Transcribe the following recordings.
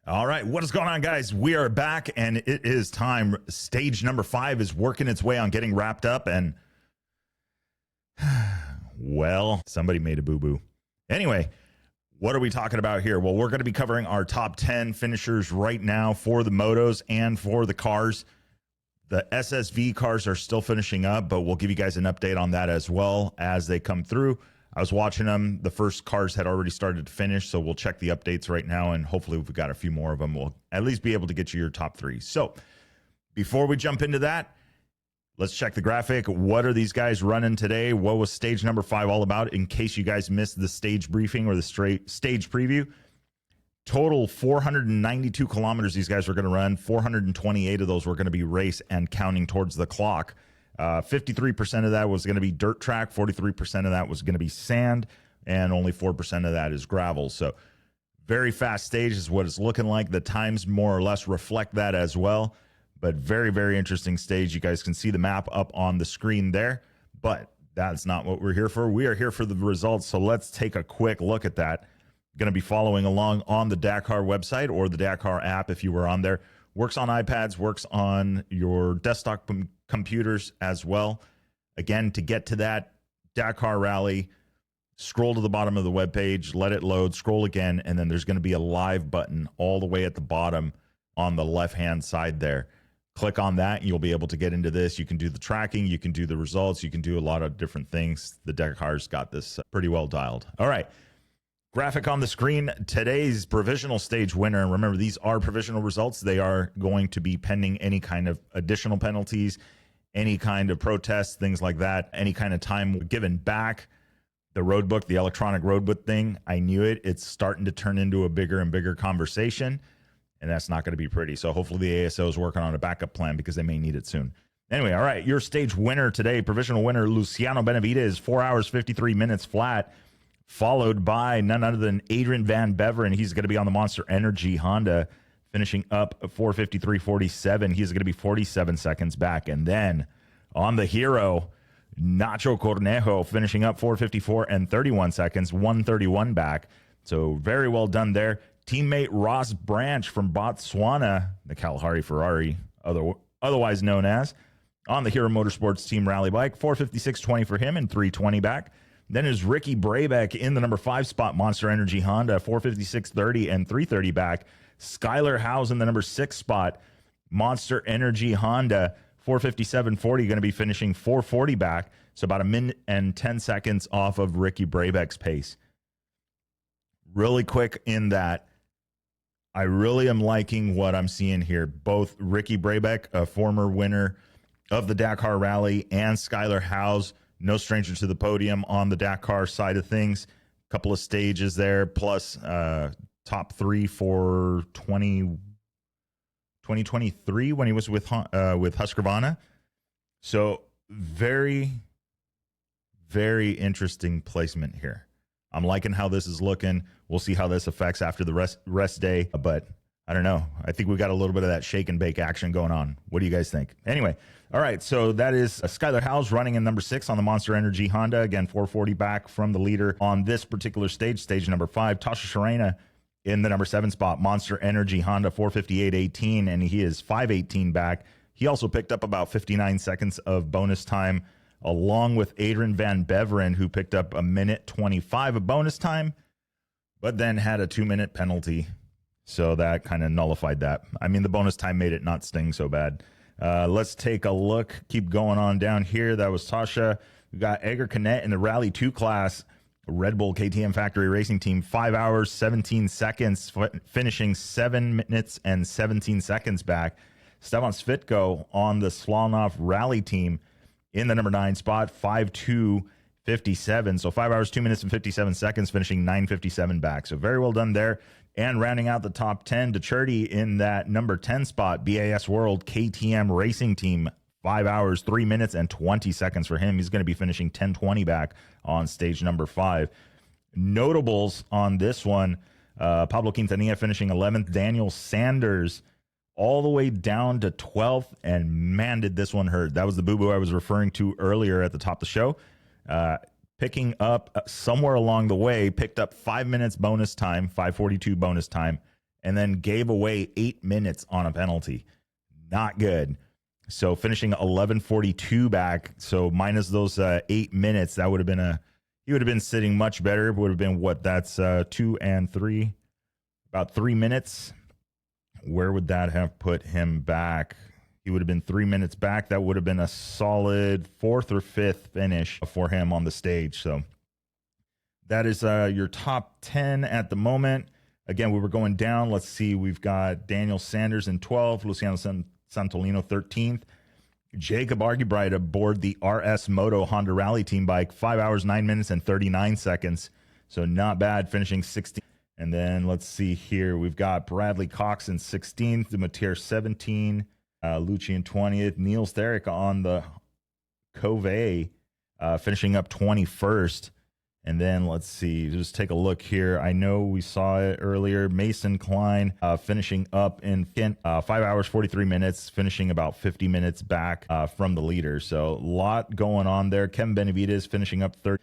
All right, what is going on, guys? We are back, and it is time. Stage number 5 is working its way on getting wrapped up, and well, somebody made a boo-boo. Anyway, what are we talking about here? Well, we're going to be covering our top 10 finishers right now for the motos and for the cars. The SSV cars are still finishing up, but we'll give you guys an update on that as well as they come through. I was watching them. The first cars had already started to finish, so we'll check the updates right now, and hopefully we've got a few more of them. We'll at least be able to get you your top 3. So before we jump into that, let's check the graphic. What are these guys running today? What was stage number 5 all about, in case you guys missed the stage briefing or the stage preview? Total 492 kilometers these guys were going to run. 428 of those were going to be race and counting towards the clock. 53% of that was going to be dirt track, 43% of that was going to be sand, and only 4% of that is gravel. So very fast stage is what it's looking like. The times more or less reflect that as well, but very, very interesting stage. You guys can see the map up on the screen there, but that's not what we're here for. We are here for the results, so let's take a quick look at that. Going to be following along on the Dakar website or the Dakar app if you were on there. Works on iPads, works on your desktop computers as well. Again, to get to that Dakar Rally, scroll to the bottom of the webpage, let it load, scroll again, and then there's going to be a live button all the way at the bottom on the left-hand side there. Click on that, and you'll be able to get into this. You can do the tracking, you can do the results, you can do a lot of different things. The Dakar's got this pretty well dialed. All right. Graphic on the screen, today's provisional stage winner, and remember, these are provisional results. They are going to be pending any kind of additional penalties, any kind of protests, things like that, any kind of time given back. The Roadbook, the electronic Roadbook thing, I knew it. It's starting to turn into a bigger and bigger conversation, and that's not going to be pretty. So hopefully the ASO is working on a backup plan because they may need it soon. Anyway, all right, your stage winner today, provisional winner, Luciano Benevides, 4 hours, 53 minutes flat. Followed by none other than Adrian Van Beveren. He's going to be on the Monster Energy Honda, finishing up 4:53.47. He's going to be 47 seconds back. And then on the Hero, Nacho Cornejo, finishing up 4:54 and 31 seconds, 1:31 back. So very well done there. Teammate Ross Branch from Botswana, the Kalahari Ferrari, otherwise known as, on the Hero Motorsports Team Rally Bike, 4:56.20 for him and 3:20 back. Then is Ricky Brabeck in the number 5 spot, Monster Energy Honda, 4:56.30 and 3:30 back. Skylar Howes in the number 6 spot, Monster Energy Honda, 4:57.40, going to be finishing 4:40 back. So about a minute and 10 seconds off of Ricky Brabeck's pace. Really quick in that, I really am liking what I'm seeing here. Both Ricky Brabeck, a former winner of the Dakar Rally, and Skylar Howes, no stranger to the podium on the Dakar side of things. A couple of stages there, plus top 3 for 2023 when he was with Husqvarna. So very, very interesting placement here. I'm liking how this is looking. We'll see how this affects after the rest day, but I don't know. I think we got a little bit of that shake and bake action going on. What do you guys think? Anyway, all right, so that is Skylar Howes running in number 6 on the Monster Energy Honda. Again, 4:40 back from the leader on this particular stage, stage number 5. Tasha Sharena in the number 7 spot, Monster Energy Honda, 4:58.18, and he is 5:18 back. He also picked up about 59 seconds of bonus time, along with Adrian Van Beveren, who picked up a minute 25 of bonus time, but then had a 2-minute penalty. So that kind of nullified that. I mean, the bonus time made it not sting so bad. Let's take a look. Keep going on down here. That was Tasha. We got Edgar Canet in the Rally 2 class, Red Bull KTM Factory Racing Team, 5 hours, 17 seconds, finishing 7 minutes and 17 seconds back. Stevan Svitko on the Slonov Rally Team in the number 9 spot, 5:2.57. So 5 hours, 2 minutes and 57 seconds, finishing 9:57 back. So very well done there. And rounding out the top 10, DeCherty in that number 10 spot, BAS World KTM Racing Team, 5 hours, 3 minutes, and 20 seconds for him. He's going to be finishing 10:20 back on stage number 5. Notables on this one, Pablo Quintanilla finishing 11th, Daniel Sanders all the way down to 12th, and man, did this one hurt. That was the boo-boo I was referring to earlier at the top of the show. Picking up somewhere along the way, picked up 5 minutes bonus time, 5:42 bonus time, and then gave away 8 minutes on a penalty. Not good. So finishing 11:42 back. So minus those 8 minutes, that would have been he would have been sitting much better. It would have been what? That's 2 and 3, about 3 minutes. Where would that have put him back? He would have been 3 minutes back. That would have been a solid 4th or 5th finish for him on the stage. So that is your top 10 at the moment. Again, we were going down. Let's see. We've got Daniel Sanders in 12th, Luciano Santolino 13th, Jacob Argybright aboard the RS Moto Honda Rally team bike, 5 hours, 9 minutes, and 39 seconds. So not bad, finishing 16th. And then let's see here. We've got Bradley Cox in 16th, Dematier 17th, Lucian 20th, Niels Therick on the Cove, finishing up 21st. And then let's see, just take a look here. I know we saw it earlier. Mason Klein finishing up in 5 hours, 43 minutes, finishing about 50 minutes back from the leader. So a lot going on there. Kevin Benavides finishing up third.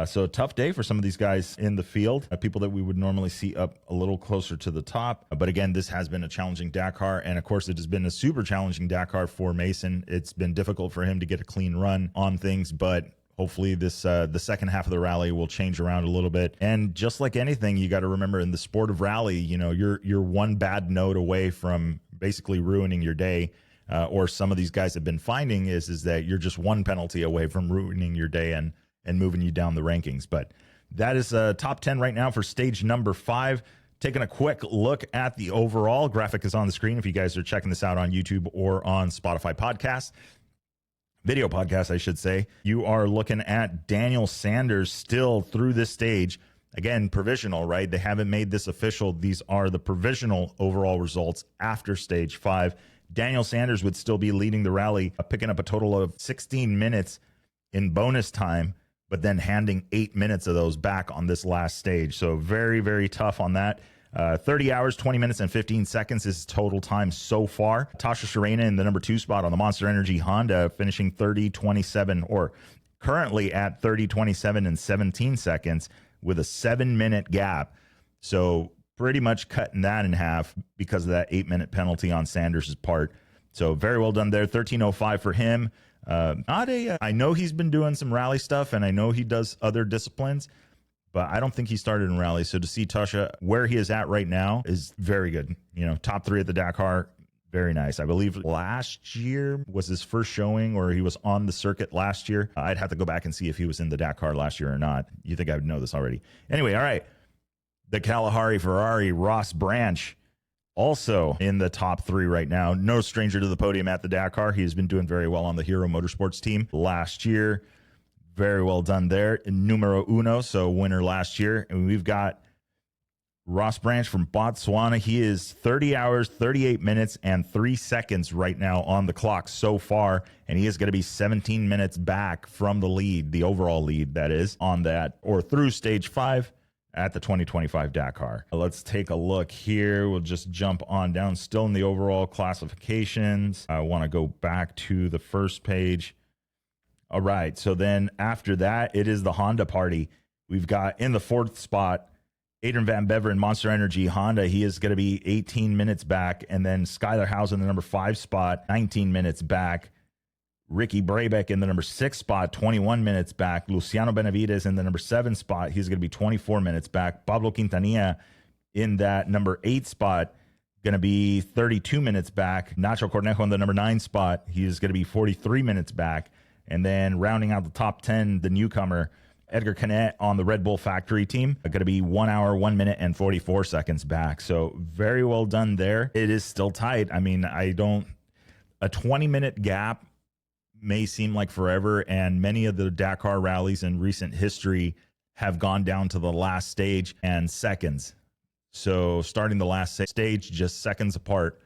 So a tough day for some of these guys in the field, people that we would normally see up a little closer to the top. But again, this has been a challenging Dakar. And of course, it has been a super challenging Dakar for Mason. It's been difficult for him to get a clean run on things, but hopefully this the second half of the rally will change around a little bit. And just like anything, you got to remember in the sport of rally, you know, you're one bad note away from basically ruining your day. Or some of these guys have been finding is that you're just one penalty away from ruining your day and moving you down the rankings. But that is top 10 right now for stage number 5. Taking a quick look at the overall graphic is on the screen if you guys are checking this out on YouTube or on Spotify podcasts. Video podcast, I should say. You are looking at Daniel Sanders still through this stage. Again, provisional, right? They haven't made this official. These are the provisional overall results after stage 5. Daniel Sanders would still be leading the rally, picking up a total of 16 minutes in bonus time, but then handing 8 minutes of those back on this last stage. So very, very tough on that. 30 hours, 20 minutes, and 15 seconds is total time so far. Tasha Sharena in the number 2 spot on the Monster Energy Honda, finishing 30:27, or currently at 30:27 and 17 seconds with a 7-minute gap. So pretty much cutting that in half because of that 8-minute penalty on Sanders' part. So very well done there. 13:05 for him. I know he's been doing some rally stuff, and I know he does other disciplines, but I don't think he started in rally. So to see Tasha where he is at right now is very good. You know, top 3 at the Dakar, very nice. I believe last year was his first showing, or he was on the circuit last year. I'd have to go back and see if he was in the Dakar last year or not. You think I would know this already. Anyway, all right. The Kalahari Ferrari, Ross Branch, also in the top 3 right now. No stranger to the podium at the Dakar. He has been doing very well on the Hero Motorsports team last year. Very well done there. Numero uno, so winner last year. And we've got Ross Branch from Botswana. He is 30 hours, 38 minutes, and 3 seconds right now on the clock so far. And he is going to be 17 minutes back from the lead, the overall lead, that is, on that, or through stage 5 at the 2025 Dakar. Let's take a look here. We'll just jump on down. Still in the overall classifications. I want to go back to the first page. All right, so then after that, it is the Honda party. We've got in the 4th spot, Adrian Van Beveren, Monster Energy Honda. He is going to be 18 minutes back. And then Skylar House in the number 5 spot, 19 minutes back. Ricky Brabeck in the number 6 spot, 21 minutes back. Luciano Benevides in the number 7 spot. He's going to be 24 minutes back. Pablo Quintanilla in that number 8 spot, going to be 32 minutes back. Nacho Cornejo in the number 9 spot. He is going to be 43 minutes back. And then rounding out the top 10, the newcomer, Edgar Canet on the Red Bull Factory team, going to be 1 hour, 1 minute, and 44 seconds back. So very well done there. It is still tight. I mean, a 20-minute gap may seem like forever, and many of the Dakar rallies in recent history have gone down to the last stage and seconds. So starting the last stage just seconds apart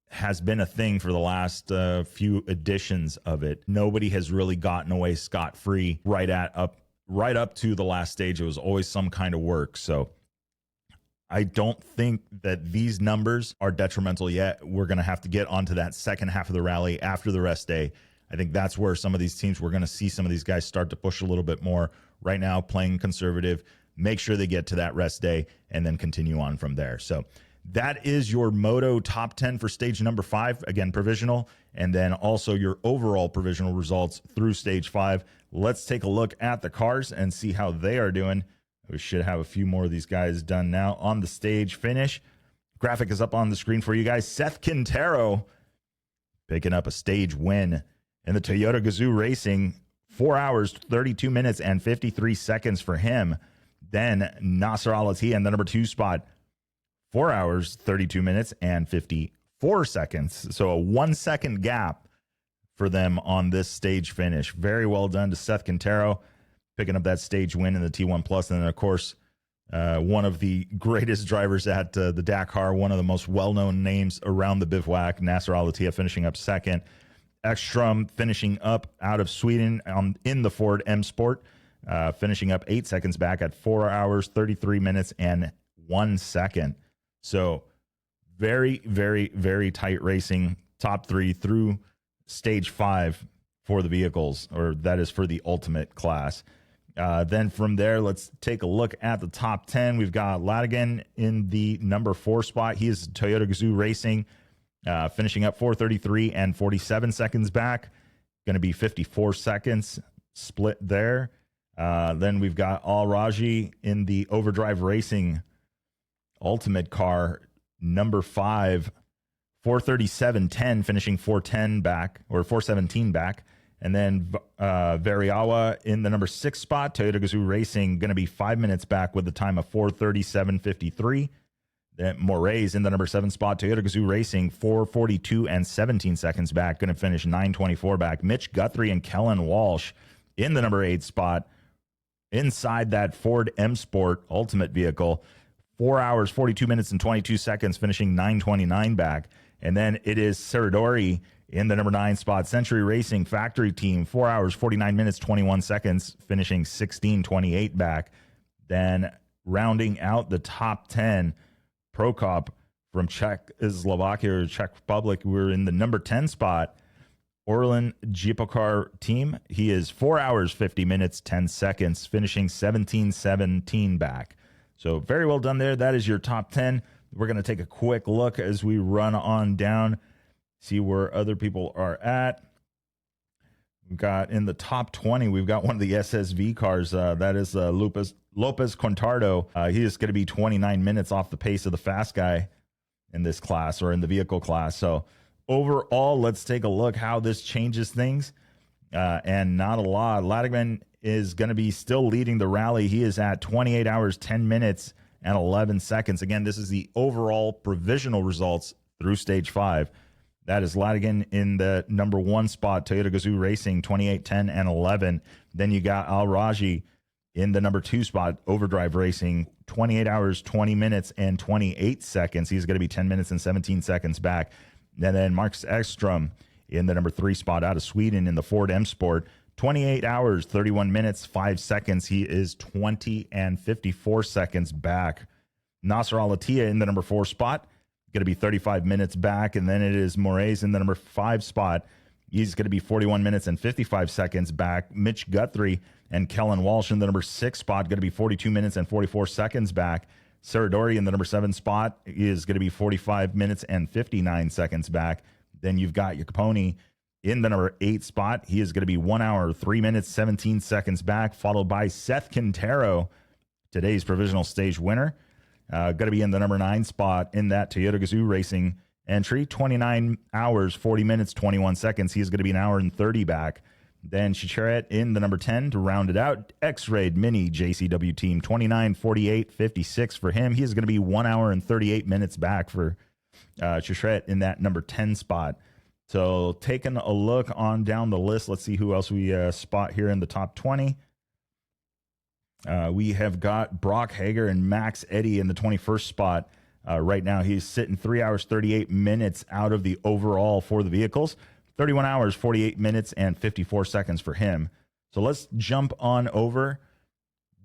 has been a thing for the last few editions of it. Nobody has really gotten away scot-free right up to the last stage. It was always some kind of work. So I don't think that these numbers are detrimental yet. We're going to have to get onto that second half of the rally after the rest day. I think that's where some of these teams, we're going to see some of these guys start to push a little bit more. Right now, playing conservative, make sure they get to that rest day and then continue on from there. So that is your Moto top 10 for stage number 5. Again, provisional, and then also your overall provisional results through stage 5. Let's take a look at the cars and see how they are doing. We should have a few more of these guys done now on the stage finish. Graphic is up on the screen for you guys. Seth Quintero picking up a stage win in the Toyota Gazoo Racing. 4 hours, 32 minutes, and 53 seconds for him. Then Nasser Al-Attiyah in the number 2 spot. 4 hours, 32 minutes, and 54 seconds. So a 1 second gap for them on this stage finish. Very well done to Seth Quintero, picking up that stage win in the T1 Plus. And then, of course, one of the greatest drivers at the Dakar, one of the most well-known names around the bivouac, Nasser Al-Attiyah finishing up second. Ekstrom finishing up out of Sweden in the Ford M Sport, finishing up 8 seconds back at 4 hours, 33 minutes, and 1 second. So very, very, very tight racing. Top 3 through stage 5 for the vehicles, or that is for the ultimate class. Then from there, let's take a look at the top 10. We've got Ladigan in the number 4 spot. He is Toyota Gazoo Racing, finishing up 4:33 and 47 seconds back. Going to be 54 seconds split there. Then we've got Al Raji in the Overdrive Racing Ultimate car, number 5, 4:37.10, finishing 4:10 back, or 4:17 back. And then Variawa in the number 6 spot, Toyota Gazoo Racing, going to be 5 minutes back with a time of 4:37.53. Then Moraes in the number 7 spot, Toyota Gazoo Racing, 4:42 and 17 seconds back, going to finish 9:24 back. Mitch Guthrie and Kellen Walsh in the number 8 spot, inside that Ford M Sport Ultimate vehicle, 4 hours, 42 minutes, and 22 seconds, finishing 9:29 back. And then it is Serradori in the number 9 spot, Century Racing Factory Team, 4 hours, 49 minutes, 21 seconds, finishing 16:28 back. Then rounding out the top 10, Prokop from Czechoslovakia or Czech Republic. We're in the number 10 spot, Orlin Jipokar Team. He is 4 hours, 50 minutes, 10 seconds, finishing 17:17 back. So very well done there. That is your top 10. We're going to take a quick look as we run on down, see where other people are at. We've got in the top 20, we've got one of the SSV cars. That is Lopez Contardo. He is going to be 29 minutes off the pace of the fast guy in this class, or in the vehicle class. So overall, let's take a look how this changes things. And not a lot. Ladigan is going to be still leading the rally. He is at 28 hours, 10 minutes, and 11 seconds. Again, this is the overall provisional results through stage 5. That is Ladigan in the number 1 spot, Toyota Gazoo Racing, 28, 10, and 11. Then you got Al Raji in the number 2 spot, Overdrive Racing, 28 hours, 20 minutes, and 28 seconds. He's going to be 10 minutes and 17 seconds back. And then Marcus Ekstrom in the number 3 spot out of Sweden in the Ford M Sport, 28 hours, 31 minutes, 5 seconds. He is 20 and 54 seconds back. Nasser Al-Attiyah in the number 4 spot, going to be 35 minutes back. And then it is Moraes in the number 5 spot. He's going to be 41 minutes and 55 seconds back. Mitch Guthrie and Kellen Walsh in the number 6 spot, going to be 42 minutes and 44 seconds back. Serradori in the number 7 spot is going to be 45 minutes and 59 seconds back. Then you've got Capone in the number 8 spot. He is going to be 1 hour, 3 minutes, 17 seconds back, followed by Seth Quintero, today's provisional stage winner. Going to be in the number 9 spot in that Toyota Gazoo Racing entry, 29 hours, 40 minutes, 21 seconds. He is going to be 1 hour and 30 back. Then Chicheret in the number 10 to round it out. X-Raid Mini JCW Team, 29, 48, 56 for him. He is going to be 1 hour and 38 minutes back for Chicheret in that number 10 spot. So taking a look on down the list, let's see who else we spot here in the top 20. We have got Brock Hager and Max Eddy in the 21st spot. Right now, he's sitting 3 hours, 38 minutes out of the overall for the vehicles. 31 hours, 48 minutes, and 54 seconds for him. So let's jump on over.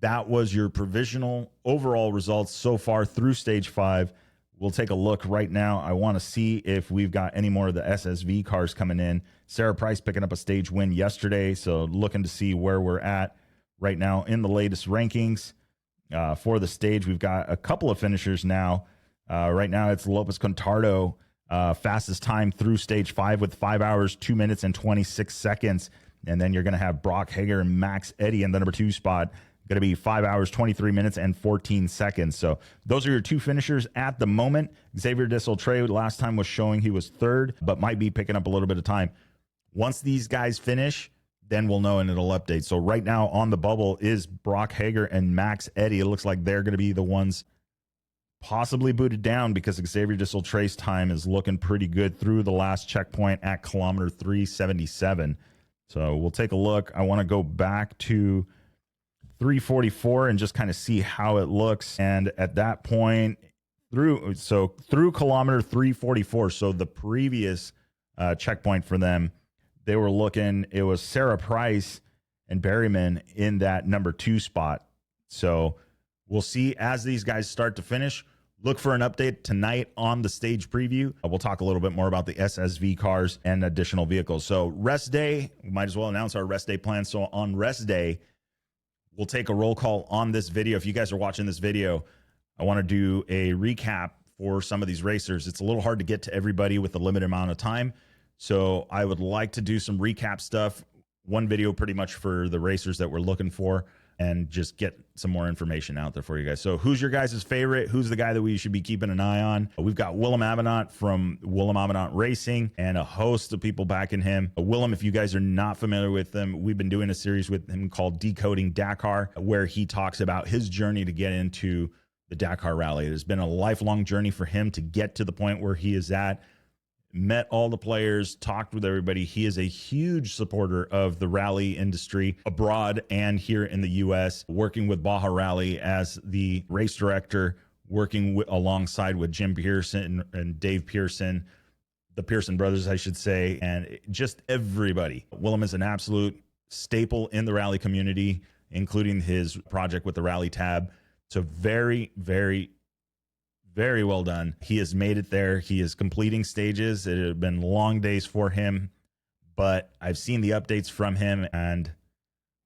That was your provisional overall results so far through stage 5. We'll take a look right now. I want to see if we've got any more of the SSV cars coming in. Sarah Price picking up a stage win yesterday, so looking to see where we're at right now in the latest rankings. For the stage, we've got a couple of finishers now Right now, it's Lopez Contardo, fastest time through stage 5 with 5 hours, 2 minutes, and 26 seconds. And then you're going to have Brock Hager and Max Eddy in the number 2 spot. Going to be 5 hours, 23 minutes, and 14 seconds. So those are your 2 finishers at the moment. Xavier Desaultré last time was showing he was 3rd, but might be picking up a little bit of time. Once these guys finish, then we'll know and it'll update. So right now on the bubble is Brock Hager and Max Eddy. It looks like they're going to be the ones possibly booted down because Xavier Desaultré's time is looking pretty good through the last checkpoint at kilometer 377. So we'll take a look. I want to go back to 344 and just kind of see how it looks. And at that point, through kilometer 344, so the previous checkpoint for them, they were looking, it was Sarah Price and Berryman in that number 2 spot. So we'll see as these guys start to finish. Look for an update tonight on the stage preview. We'll talk a little bit more about the SSV cars and additional vehicles. So rest day, we might as well announce our rest day plan. So on rest day, we'll take a roll call on this video. If you guys are watching this video, I want to do a recap for some of these racers. It's a little hard to get to everybody with a limited amount of time. So I would like to do some recap stuff. One video pretty much for the racers that we're looking for and just get some more information out there for you guys. So who's your guys' favorite? Who's the guy that we should be keeping an eye on? We've got Willem Avenant from Willem Avenant Racing and a host of people backing him. Willem, if you guys are not familiar with him, we've been doing a series with him called Decoding Dakar, where he talks about his journey to get into the Dakar Rally. It has been a lifelong journey for him to get to the point where he is at. Met all the players, talked with everybody. He is a huge supporter of the rally industry abroad and here in the U.S., working with Baja Rally as the race director, working alongside with Jim Pearson and Dave Pearson, the Pearson brothers, I should say, and just everybody. Willem is an absolute staple in the rally community, including his project with the Rally Tab. So very, very well done. He has made it there. He is completing stages. It have been long days for him, but I've seen the updates from him. And,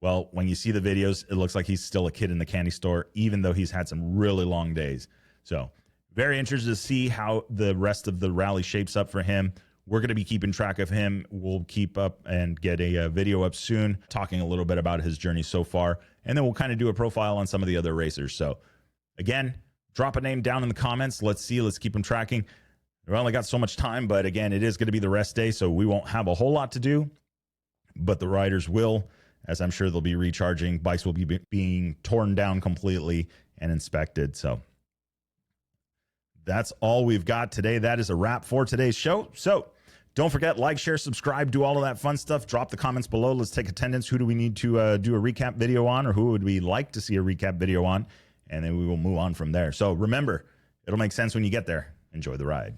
well, when you see the videos, it looks like he's still a kid in the candy store, even though he's had some really long days. So very interested to see how the rest of the rally shapes up for him. We're going to be keeping track of him. We'll keep up and get a video up soon, talking a little bit about his journey so far. And then we'll kind of do a profile on some of the other racers. So, again, drop a name down in the comments. Let's see. Let's keep them tracking. We only got so much time, but again, it is going to be the rest day, so we won't have a whole lot to do. But the riders will, as I'm sure they'll be recharging. Bikes will be being torn down completely and inspected. So that's all we've got today. That is a wrap for today's show. So don't forget, like, share, subscribe, do all of that fun stuff. Drop the comments below. Let's take attendance. Who do we need to do a recap video on, or who would we like to see a recap video on? And then we will move on from there. So remember, it'll make sense when you get there. Enjoy the ride.